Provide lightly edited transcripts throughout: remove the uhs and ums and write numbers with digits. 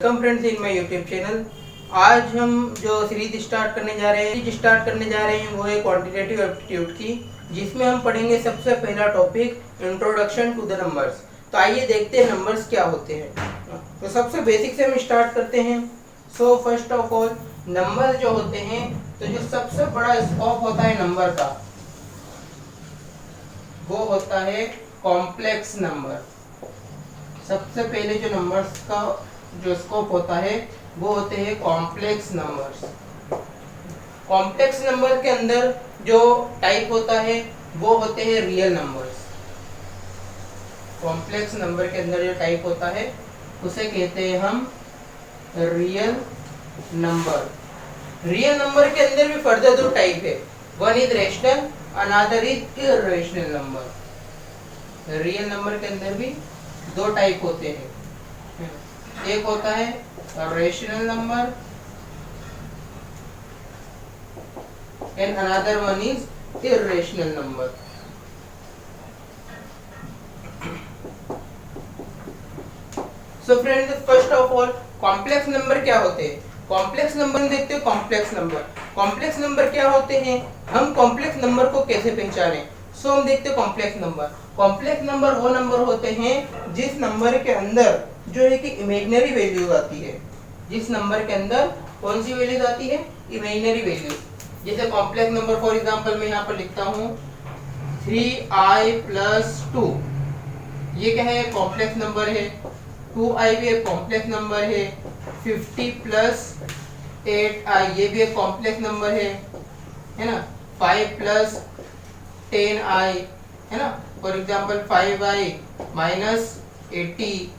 Welcome friends in my YouTube channel. आज हम जो सीरीज स्टार्ट करने जा रहे हैं वो है क्वांटिटेटिव एप्टीट्यूड की, जिसमें हम पढ़ेंगे सबसे पहला topic introduction to the numbers. तो आइए देखते हैं नंबर्स क्या होते हैं। तो सबसे बेसिक से हम स्टार्ट करते हैं। So first of all number जो होते हैं, तो जो सबसे बड़ा स्कोप होता है नंबर का वो होता है कॉम्प्लेक्स नंबर। सबसे पहले जो नंबर्स का जो स्कोप होता है वो होते हैं कॉम्प्लेक्स नंबर्स। कॉम्प्लेक्स नंबर के अंदर जो टाइप होता है वो होते हैं रियल नंबर्स। कॉम्प्लेक्स नंबर के अंदर जो टाइप होता है उसे कहते हैं हम रियल नंबर। रियल नंबर के अंदर भी फर्दर दो टाइप है, one is rational, another is irrational number. Real number के अंदर भी दो टाइप होते हैं, एक होता है rational number and another one is irrational number. So friends first of all complex number क्या होते हैं। कॉम्प्लेक्स नंबर देखते हैं। कॉम्प्लेक्स नंबर क्या होते हैं, हम कॉम्प्लेक्स नंबर को कैसे पहचानें। सो हम देखते हैं कॉम्प्लेक्स नंबर वो नंबर होते हैं जिस नंबर के अंदर जो है कि इमेजिनरी वैल्यूज आती है। जिस नंबर के अंदर कौन सी वैल्यूज आती है, इमेजिनरी वैल्यूज। जैसे कॉम्प्लेक्स नंबर फॉर एग्जांपल मैं यहाँ पर लिखता हूँ 3i+2, ये क्या है, कॉम्प्लेक्स नंबर है। 2i भी एक कॉम्प्लेक्स नंबर है। 50+8i ये भी एक कॉम्प्लेक्स नंबर है ना। 5+10i है ना। फॉर एग्जांपल 5i-80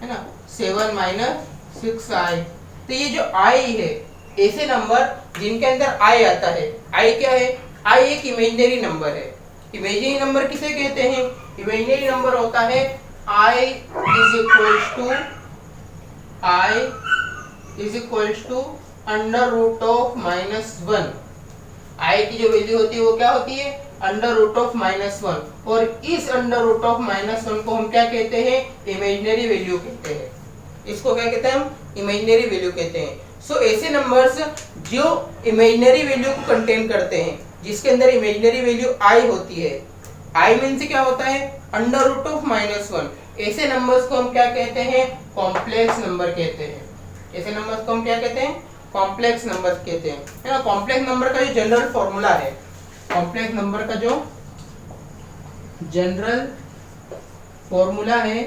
है ना। 7-6i। तो ये जो i है, ऐसे नंबर जिनके अंदर i आता है। i क्या है, i एक इमेजिनरी नंबर है। इमेजिनरी नंबर किसे कहते हैं, इमेजिनरी नंबर होता है i is equals to √(-1). i की जो वैल्यू होती है वो क्या होती है, √(-1). और इस √(-1) को हम क्या कहते हैं, इमेजिनरी वैल्यू कहते हैं। इसको क्या कहते हैं हम, इमेजिनरी वैल्यू कहते हैं। सो ऐसे नंबर्स जो इमेजिनरी वैल्यू को कंटेन करते हैं, जिसके अंदर इमेजिनरी वैल्यू i होती है। i मींस क्या होता है, √(-1). ऐसे नंबर्स को हम क्या कहते हैं, कॉम्प्लेक्स नंबर कहते हैं। ऐसे नंबर्स को हम क्या कहते हैं, कॉम्प्लेक्स नंबर कहते हैं, है ना। कॉम्प्लेक्स नंबर का जो जनरल फॉर्मूला है, कॉम्प्लेक्स नंबर का जो जनरल फॉर्मूला है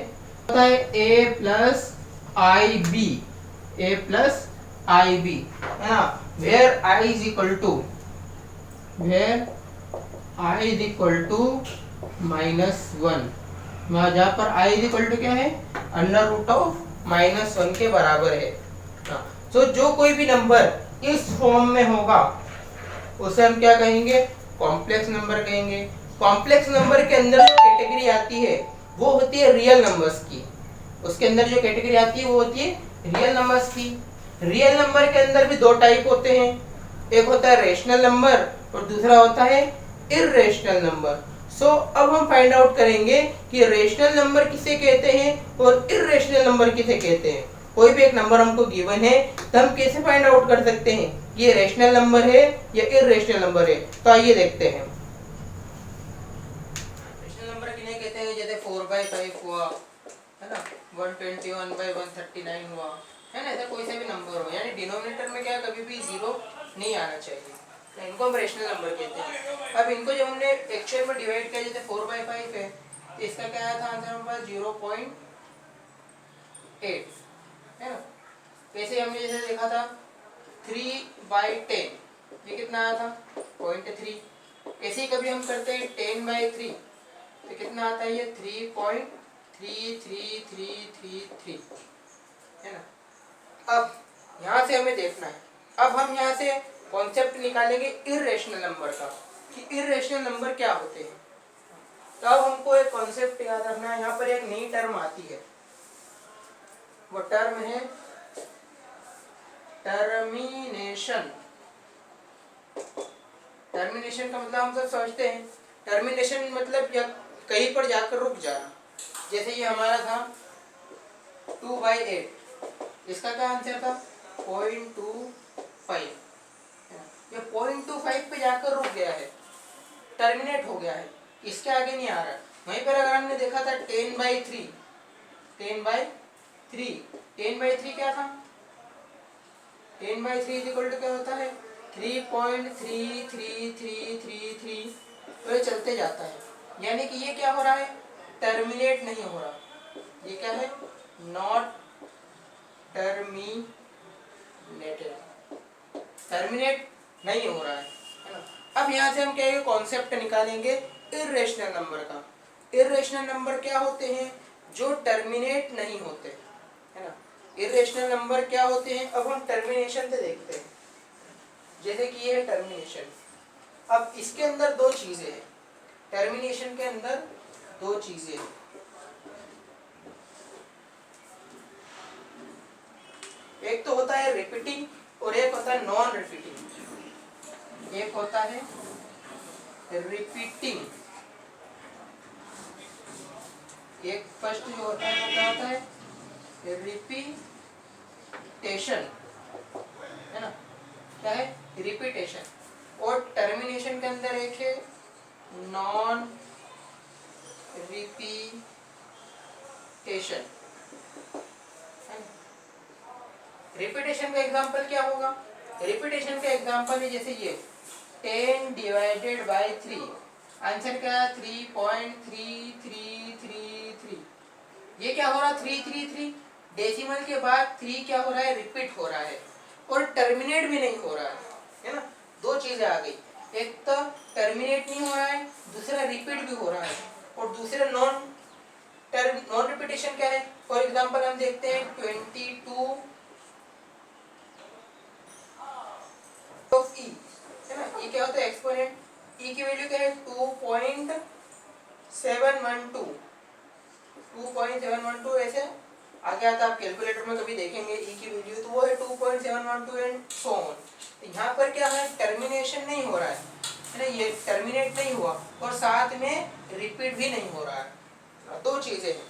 होता है a+ib है ना। Where i is equal to -1, जहाँ पर i इज इक्वल टू क्या है, √(-1) के बराबर है। तो जो कोई भी नंबर इस फॉर्म में होगा उसे हम क्या कहेंगे, कॉम्प्लेक्स नंबर कहेंगे। कॉम्प्लेक्स नंबर के अंदर जो कैटेगरी आती है वो होती है रियल नंबर्स की। उसके अंदर जो कैटेगरी आती है वो होती है रियल नंबर्स की। रियल नंबर के अंदर भी दो टाइप होते हैं, एक होता है रेशनल नंबर और दूसरा होता है इर्रेशनल नंबर। सो अब हम फाइंड आउट करेंगे कि रेशनल नंबर किसे कहते हैं और इर्रेशनल नंबर किसे कहते हैं। कोई भी एक नंबर हमको गिवन है तो हम कैसे फाइंड आउट कर सकते हैं ये रेशनल नंबर है या इर्रेशनल नंबर है। तो आइए देखते हैं। रेशनल नंबर किन्हें कहते हैं, जैसे 4/5 हुआ है ना, 121/139 हुआ है ना। ऐसा कोई सा भी नंबर हो, यानी डिनोमिनेटर में क्या कभी भी 0 नहीं आना चाहिए, तो इनको हम रेशनल नंबर कहते हैं। अब इनको जब हमने एक्चुअल में डिवाइड किया, जैसे 4/5 है तो इसका क्या आया था आंसर हमारे पास 0.8 है ना। वैसे हमने जैसे देखा था 3/10, ये कितना आया था 0.3। ऐसे ही कभी हम करते हैं 10/3 तो कितना आता है ये 3.33333 है ना। अब यहाँ से हमें देखना है, अब हम यहाँ से कॉन्सेप्ट निकालेंगे इर्रेशनल नंबर का, कि इर्रेशनल नंबर क्या होते हैं। तो अब हमको एक कॉन्सेप्ट याद रखना है। यहाँ पर एक नई टर्म आती है, वो टर्म है टर्मिनेशन। टर्मिनेशन का मतलब हम सब समझते हैं, टर्मिनेशन मतलब या कहीं पर जाकर रुक जाना। जैसे ये हमारा था 2/8 इसका क्या आंसर था 0.25, ये 0.25 पे जाकर रुक गया है, टर्मिनेट हो गया है, इसके आगे नहीं आ रहा। वहीं पर अगर हमने देखा था 10/3, 10/3, 10/3 क्या था, 10/3 इज इक्वल टू क्या होता है 3.3333, तो ये चलते जाता है, यानी कि ये क्या हो रहा है, टर्मिनेट नहीं हो रहा, ये क्या है, नॉट टर्मिनेटेड, टर्मिनेट नहीं हो रहा है ना। अब यहाँ से हम क्या कॉन्सेप्ट निकालेंगे इर्रेशनल नंबर का। इर्रेशनल नंबर क्या होते हैं, जो टर्मिनेट नहीं होते, है ना। इर्रेशनल नंबर क्या होते हैं, अब हम टर्मिनेशन से देखते हैं। जैसे कि ये है टर्मिनेशन, अब इसके अंदर दो चीजें हैं, टर्मिनेशन के अंदर दो चीजें हैं, एक तो होता है रिपीटिंग और एक होता है नॉन रिपीटिंग। एक होता है रिपीटिंग, एक फर्स्ट जो होता है वो क्या होता है, रिपीटेशन, है ना, क्या है, रिपीटेशन। और टर्मिनेशन के अंदर एक है नॉन रिपीटेशन। रिपीटेशन का एग्जांपल क्या होगा, रिपीटेशन का एग्जांपल है जैसे ये 10/3, आंसर क्या है 3.3333। ये क्या हो रहा है 333, डेसिमल के बाद 3 क्या हो रहा है, रिपीट हो रहा है और टर्मिनेट भी नहीं हो रहा है ना। दो चीजें आ गई, एक तो टर्मिनेट नहीं हो रहा है, दूसरा रिपीट भी हो रहा है, और दूसरा नॉन रिपीटेशन क्या है। फॉर एग्जांपल हम देखते हैं 22 ऑफ ई, है ना, ये क्या होता है एक्सपोनेंट, ई की वैल्यू क्या है 2.712, ऐसे आगे आता, आप कैलकुलेटर में कभी देखेंगे ई की वैल्यू तो वो है 2.712 एंड सो ऑन। यहाँ पर क्या है, टर्मिनेशन नहीं हो रहा है ना, ये टर्मिनेट नहीं हुआ और साथ में रिपीट भी नहीं हो रहा है। दो चीजें हैं,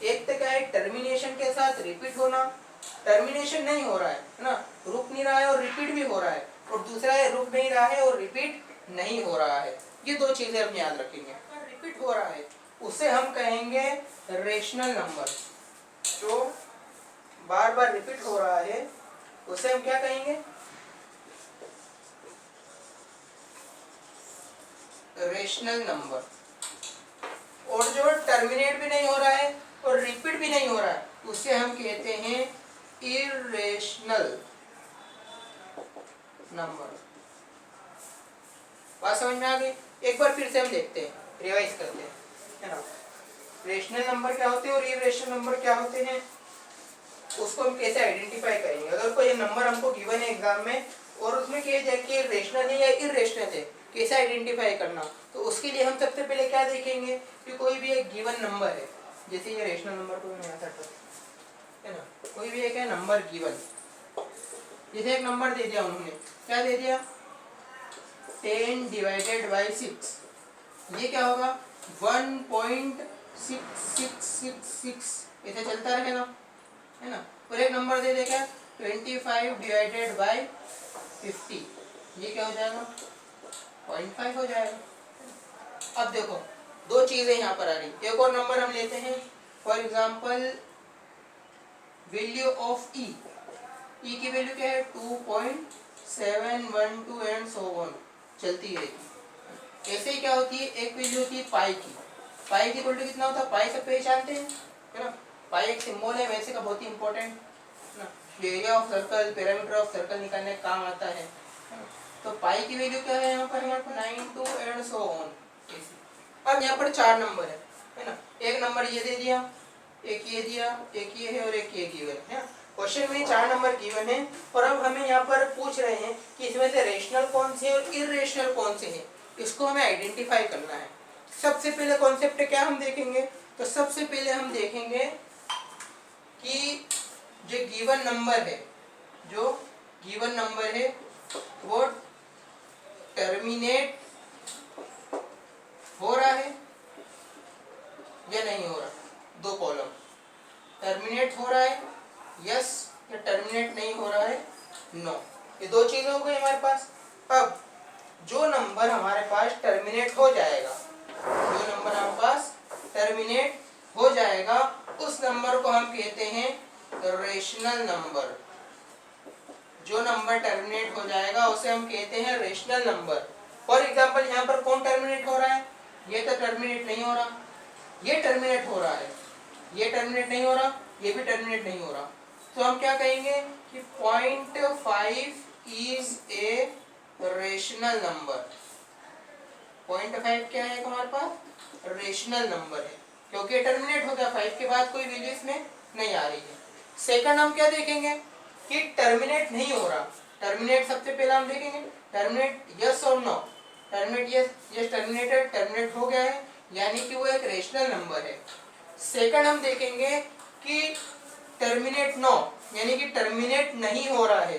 एक तो क्या है टर्मिनेशन के साथ रिपीट होना, टर्मिनेशन नहीं हो रहा है ना, रुक नहीं रहा है और रिपीट भी हो रहा है, और दूसरा है रुक नहीं रहा है और रिपीट नहीं हो रहा है। ये दो चीजें हम याद रखेंगे। रिपीट हो रहा है उसे हम कहेंगे रेशनल नंबर, जो बार बार रिपीट हो रहा है उसे हम क्या कहेंगे, रेशनल नंबर। और जो टर्मिनेट भी नहीं हो रहा है और रिपीट भी नहीं हो रहा है उसे हम कहते हैं इरेशनल नंबर। बात समझ में आ गई, एक बार फिर से हम देखते हैं, रिवाइज करते हैं, है ना। रेशनल नंबर क्या होते हैं और इरेशनल नंबर क्या होते हैं, उसको हम कैसे आइडेंटिफाई करेंगे। अगर कोई नंबर हमको गिवन है एग्जाम में और उसमें कहा जाए कि रेशनल है या इरेशनल है, कैसे आइडेंटिफाई करना, तो उसके लिए हम सबसे पहले क्या देखेंगे कि कोई भी एक गिवन नंबर है, जैसे ये रेशनल नंबर को मैं ऐसा है ना, कोई भी एक है नंबर गिवन, जैसे एक नंबर दे दिया उन्होंने, क्या दे दिया 10/6, ये क्या होगा 1.6666, ऐसे चलता रहेगा, है ना। और एक नंबर दे देगा 25/50, ये क्या हो जाएगा 0.5 हो जाएगा। अब देखो दो चीजें यहाँ पर आ रही, एक और नंबर हम लेते हैं, फॉर एग्जाम्पल वैल्यू ऑफ ई, ई की वैल्यू क्या है 2.712 एंड सो ऑन, चलती रहेगी। ऐसे ही क्या होती है, एक वैल्यू होती है पाई की, पाई की इक्वल टू कितना होता है, पाई सब पहचानते हैं, है ना, पाई एक सिंबल है वैसे का बहुत ही इंपॉर्टेंट ना, area of circle, parameter of circle निकालने का काम आता है ना? तो पाई की वैल्यू क्या है यहाँ पर 92 एंड सो ऑन। अब यहाँ पर चार नंबर है ना, एक नंबर ये दे दिया, एक ये दिया, एक ये है और एक ये गिवन है। क्वेश्चन में चार नंबर गिवन है और अब हमें यहाँ पर पूछ रहे हैं कि इसमें से रेशनल कौन से और इरेशनल कौन से हैं, इसको हमें आइडेंटिफाई करना है। सबसे पहले कॉन्सेप्ट क्या हम देखेंगे, तो सबसे पहले हम देखेंगे कि जो गिवन नंबर है, जो गिवन नंबर है वो टर्मिनेट हो रहा है या नहीं हो रहा। दो कॉलम, टर्मिनेट हो रहा है यस या टर्मिनेट नहीं हो रहा है, नो। ये दो चीजें हो गई हमारे पास। अब जो नंबर हमारे पास टर्मिनेट हो जाएगा, जो नंबर हमारे पास टर्मिनेट हो जाएगा, उस नंबर को हम कहते हैं रेशनल नंबर। जो नंबर टर्मिनेट हो जाएगा उसे हम कहते हैं रेशनल नंबर। फॉर एग्जांपल यहाँ पर कौन टर्मिनेट हो रहा है, ये तो टर्मिनेट नहीं हो रहा, ये टर्मिनेट हो रहा है, ये टर्मिनेट नहीं हो रहा, ये भी टर्मिनेट नहीं हो रहा। तो हम क्या कहेंगे कि 0.5 इज ए रेशनल नंबर। 0.5 क्या है हमारे पास, रेशनल नंबर है, क्योंकि टर्मिनेट हो गया, 5 के बाद कोई वैल्यू इसमें नहीं आ रही है। सेकंड हम क्या देखेंगे कि टर्मिनेट नहीं हो रहा। टर्मिनेट सबसे पहले हम देखेंगे, टर्मिनेट यस और no. Terminate yes, yes terminated, terminate हो गया है, यानी कि वो एक रेशनल नंबर है। सेकंड हम देखेंगे कि टर्मिनेट नो, यानी कि टर्मिनेट नहीं हो रहा है।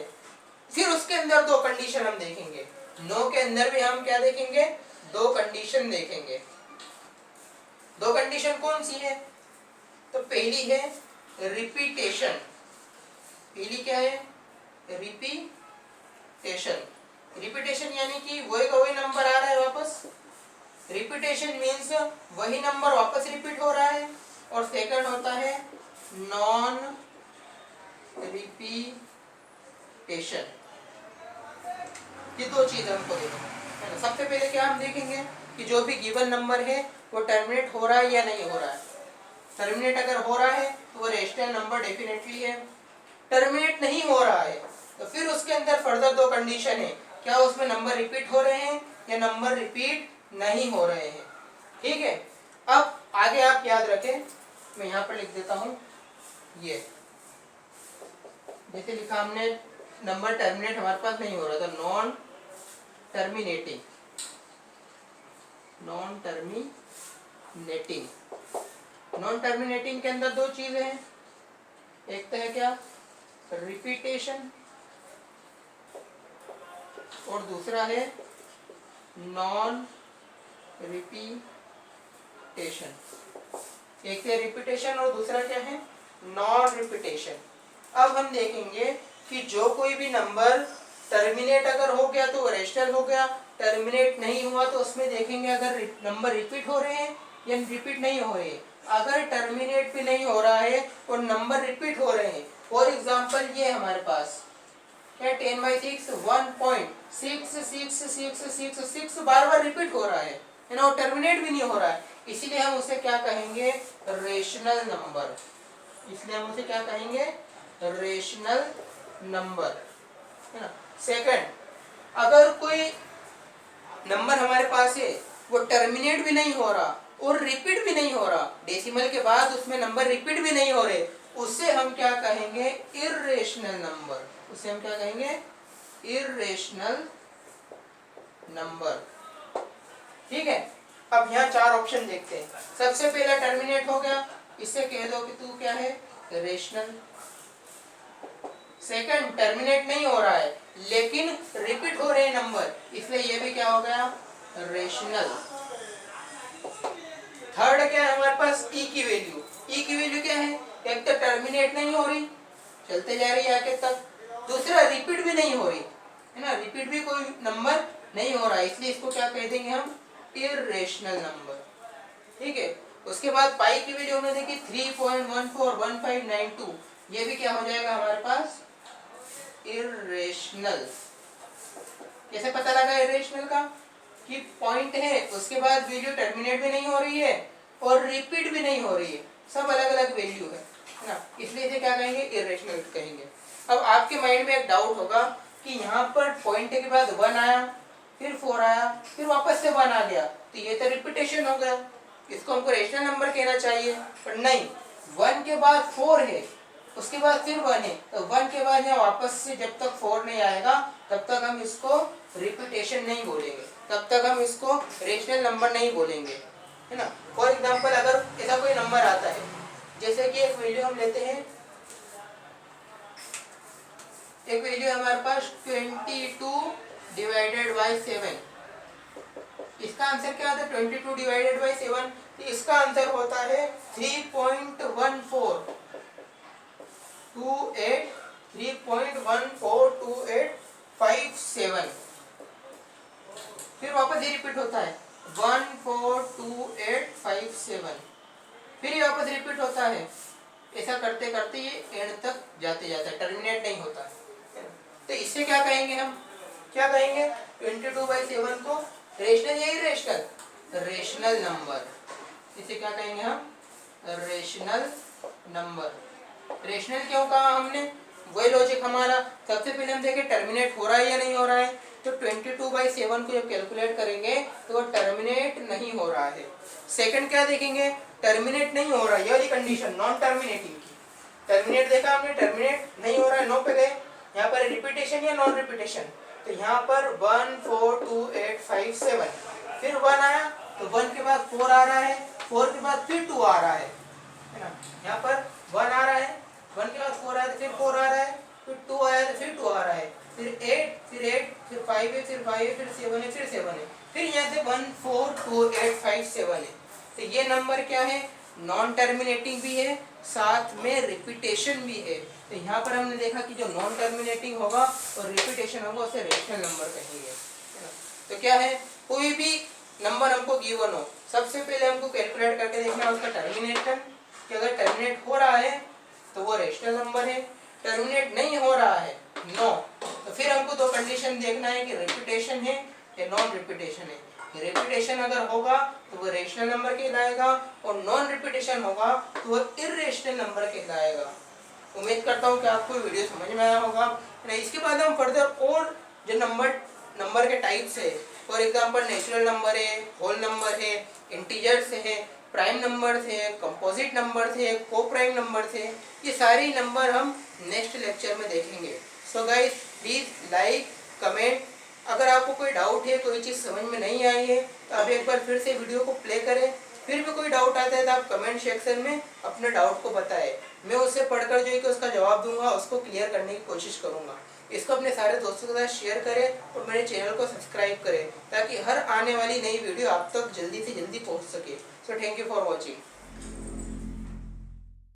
फिर उसके अंदर दो कंडीशन हम देखेंगे, नो के अंदर भी हम क्या देखेंगे, दो कंडीशन देखेंगे। दो कंडीशन कौन सी है, तो पहली है रिपीटेशन। पहली क्या है, रिपीटेशन। रिपीटेशन यानी कि वही का वही नंबर आ रहा है वापस। रिपीटेशन मीन्स वही नंबर वापस रिपीट हो रहा है। और सेकंड होता है नॉन रिपीटेशन। ये दो चीज हमको देखना है। सबसे पहले क्या हम देखेंगे कि जो भी गिवन नंबर है वो टर्मिनेट हो रहा है या नहीं हो रहा है। टर्मिनेट अगर हो रहा है तो वो रेशनल नंबर डेफिनेटली है। टर्मिनेट नहीं हो रहा है तो फिर उसके अंदर फर्दर दो कंडीशन है, क्या उसमें नंबर रिपीट हो रहे हैं या नंबर रिपीट नहीं हो रहे हैं। ठीक है, अब आगे आप याद रखें, मैं यहाँ पर लिख देता हूँ, ये जैसे लिखा हमने नंबर टर्मिनेट हमारे पास नहीं हो रहा था, non terminating. Non terminating, non terminating के अंदर दो चीजें हैं, एक तो है क्या, रिपीटेशन, और दूसरा है नॉन रिपीटेशन। एक है रिपीटेशन और दूसरा क्या है, नॉन रिपीटेशन। अब हम देखेंगे कि जो कोई भी नंबर टर्मिनेट अगर हो गया तो रेशनल हो गया, टर्मिनेट नहीं हुआ तो उसमें देखेंगे अगर नंबर रिपीट हो रहे हैं या रिपीट नहीं हो रहे हैं। अगर टर्मिनेट भी नहीं हो रहा है और नंबर रिपीट हो रहे हैं, फॉर एग्जांपल ये हमारे पास क्या 10/6 1.6666 बार बार रिपीट हो रहा है ना, और टर्मिनेट भी नहीं हो रहा है, इसीलिए हम उसे क्या कहेंगे, रेशनल नंबर। इसलिए हम उसे क्या कहेंगे, रेशनल नंबर, है ना। सेकंड, अगर कोई नंबर हमारे पास है वो टर्मिनेट भी नहीं हो रहा और रिपीट भी नहीं हो रहा, डेसिमल के बाद उसमें नंबर रिपीट भी नहीं हो रहे, उससे हम क्या कहेंगे, इर्रेशनल नंबर। उसे हम क्या कहेंगे, इर्रेशनल नंबर। ठीक है, अब यहाँ चार ऑप्शन देखते हैं। सबसे पहला टर्मिनेट हो गया, इससे कह दो कि तू क्या है, रेशनल। सेकंड, टर्मिनेट नहीं हो रहा है लेकिन रिपीट हो रहे नंबर, इसलिए ये भी क्या हो गया, रेशनल। थर्ड क्या है हमारे पास, ई की वैल्यू। ई की वैल्यू क्या है, एक तो टर्मिनेट नहीं हो रही, चलते जा रही है आगे तक, दूसरा रिपीट भी नहीं हो रही, है ना, रिपीट भी कोई नंबर नहीं हो रहा है, इसलिए इसको क्या कह देंगे हम, इर्रेशनल नंबर। ठीक है, उसके बाद पाई की वैल्यू हमने देखी 3.141592, ये भी क्या हो जाएगा हमारे पास, इर्रेशनल। कैसे पता लगा इर्रेशनल का, कि पॉइंट है उसके बाद वैल्यू टर्मिनेट भी नहीं हो रही है और रिपीट भी नहीं हो रही है, सब अलग अलग वैल्यू है ना, इसलिए इसे क्या कहेंगे, इर्रेशनल कहेंगे। अब आपके माइंड में एक डाउट होगा कि यहाँ पर पॉइंट के बाद 1 आया, फिर 4 आया, फिर वापस से 1 आ गया, तो ये तो रिपीटेशन हो गया, इसको हमको रेशनल नंबर कहना चाहिए, पर नहीं, 1 के बाद 4 है, उसके बाद फिर 1 है, तो 1 के बाद यहाँ वापस से जब तक 4 नहीं आएगा तब तक हम इसको रिपीटेशन नहीं बोलेंगे, तब तक हम इसको रेशनल नंबर नहीं बोलेंगे, है ना। फॉर एग्जांपल अगर ऐसा कोई नंबर आता है, जैसे कि एक वैल्यू हम लेते हैं, एक वैल्यू हमारे पास 22/7, इसका आंसर क्या आता है, 22/7, तो इसका आंसर होता है 3.1428 3.142857। फिर वापस ये रिपीट होता है 142857, फिर ये वापस रिपीट होता है। ऐसा करते करते ये एंड तक जाते जाता है, टर्मिनेट नहीं होता है। तो इससे क्या कहेंगे हम, क्या कहेंगे 22/7 को रेशनल या इरेशनल, रेशनल नंबर। इसे क्या कहेंगे हम, रेशनल नंबर। रेशनल क्यों कहा हमने, वही लॉजिक हमारा। सबसे पहले हम देखें टर्मिनेट हो रहा है या नहीं हो रहा है। तो 22/7 को जब कैलकुलेट करेंगे तो वो टर्मिनेट नहीं हो रहा है। सेकंड क्या देखेंगे, टर्मिनेट नहीं हो रहा है, ये वाली कंडीशन नॉन टर्मिनेटिंग की। टर्मिनेट देखा हमने, टर्मिनेट नहीं हो रहा है, नो पे गए। यहाँ पर रिपीटेशन या नॉन रिपीटेशन, तो यहाँ पर 142857, फिर 1 आया तो 1 के बाद 4 आ रहा है, 4 के बाद फिर 2 आ रहा है ना। यहाँ पर 1 आ रहा है, 1 के बाद 4 आया तो फिर 4 आ रहा है, फिर 2 आया तो फिर 2 आ रहा है, फिर 8, फिर 8, फिर 5 है, फिर 5 है, फिर 7 है, फिर 7 है, फिर यहाँ से 142857 है। तो ये नंबर क्या है, नॉन टर्मिनेटिंग भी है, साथ में रिपीटेशन भी है। तो यहाँ पर हमने देखा कि जो नॉन टर्मिनेटिंग होगा और रिपीटेशन होगा उसे रेशनल नंबर कहेंगे, है ना। तो क्या है, कोई भी नंबर हमको गिवन हो, सबसे पहले हमको कैलकुलेट करके देखना है उसका टर्मिनेशन, कि अगर टर्मिनेट हो रहा है तो वो रेशनल नंबर है, टर्मिनेट नहीं हो रहा है नो, तो फिर हमको दो कंडीशन देखना है कि रिपीटेशन है या नॉन रिपीटेशन है। रिपीटेशन अगर होगा तो वो रेशनल नंबर कहलाएगा, और नॉन रिपीटेशन होगा तो वो इर्रेशनल नंबर कहलाएगा। उम्मीद करता हूँ कि आपको वीडियो समझ में आया होगा। इसके बाद हम फर्दर और जो नंबर के टाइप्स है, फॉर एग्जांपल नेचुरल नंबर है, होल नंबर है, इंटीजर्स है, प्राइम नंबर है, कंपोजिट नंबर है, को प्राइम नंबर है, ये सारे नंबर हम नेक्स्ट लेक्चर में देखेंगे। So guys please like comment, अगर आपको कोई डाउट है, कोई चीज़ समझ में नहीं आई है तो आप एक बार फिर से वीडियो को प्ले करें, फिर भी कोई डाउट आता है तो आप कमेंट सेक्शन में अपने डाउट को बताएं, मैं उसे पढ़कर जो है कि उसका जवाब दूंगा, उसको क्लियर करने की कोशिश करूंगा। इसको अपने सारे दोस्तों के साथ शेयर करें और मेरे चैनल को सब्सक्राइब करें ताकि हर आने वाली नई वीडियो आप तक जल्दी से जल्दी पहुंच सके। So thank you for watching.